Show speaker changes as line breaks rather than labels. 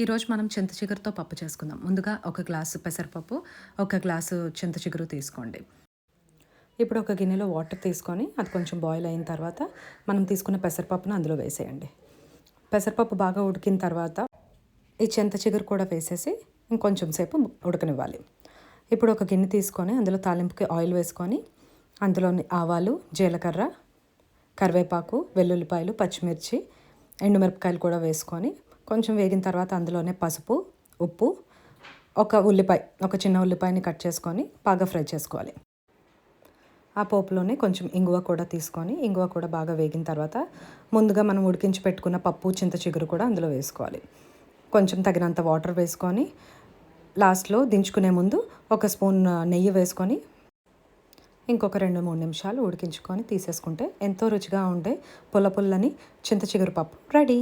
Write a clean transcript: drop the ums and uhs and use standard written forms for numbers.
ఈరోజు మనం చింత చిగురుతో పప్పు చేసుకుందాం. ముందుగా ఒక గ్లాసు పెసరపప్పు, ఒక గ్లాసు చింత చిగురు తీసుకోండి. ఇప్పుడు ఒక గిన్నెలో వాటర్ తీసుకొని అది కొంచెం బాయిల్ అయిన తర్వాత మనం తీసుకున్న పెసరపప్పును అందులో వేసేయండి. పెసరపప్పు బాగా ఉడికిన తర్వాత ఈ చింత చిగురు కూడా వేసేసి ఇంకొంచెం సేపు ఉడకనివ్వాలి. ఇప్పుడు ఒక గిన్నె తీసుకొని అందులో తాలింపుకి ఆయిల్ వేసుకొని అందులోని ఆవాలు, జీలకర్ర, కరివేపాకు, వెల్లుల్లిపాయలు, పచ్చిమిర్చి, ఎండుమిరపకాయలు కూడా వేసుకొని కొంచెం వేగిన తర్వాత అందులోనే పసుపు, ఉప్పు, ఒక చిన్న ఉల్లిపాయని కట్ చేసుకొని బాగా ఫ్రై చేసుకోవాలి. ఆ పోపులోనే కొంచెం ఇంగువ కూడా తీసుకొని ఇంగువ కూడా బాగా వేగిన తర్వాత ముందుగా మనం ఉడికించి పెట్టుకున్న పప్పు, చింత చిగురు కూడా అందులో వేసుకోవాలి. కొంచెం తగినంత వాటర్ వేసుకొని లాస్ట్లో దించుకునే ముందు ఒక స్పూన్ నెయ్యి వేసుకొని ఇంకొక 2-3 నిమిషాలు ఉడికించుకొని తీసేసుకుంటే ఎంతో రుచిగా ఉండే పుల్ల పుల్లని చింత చిగురు పప్పు రెడీ.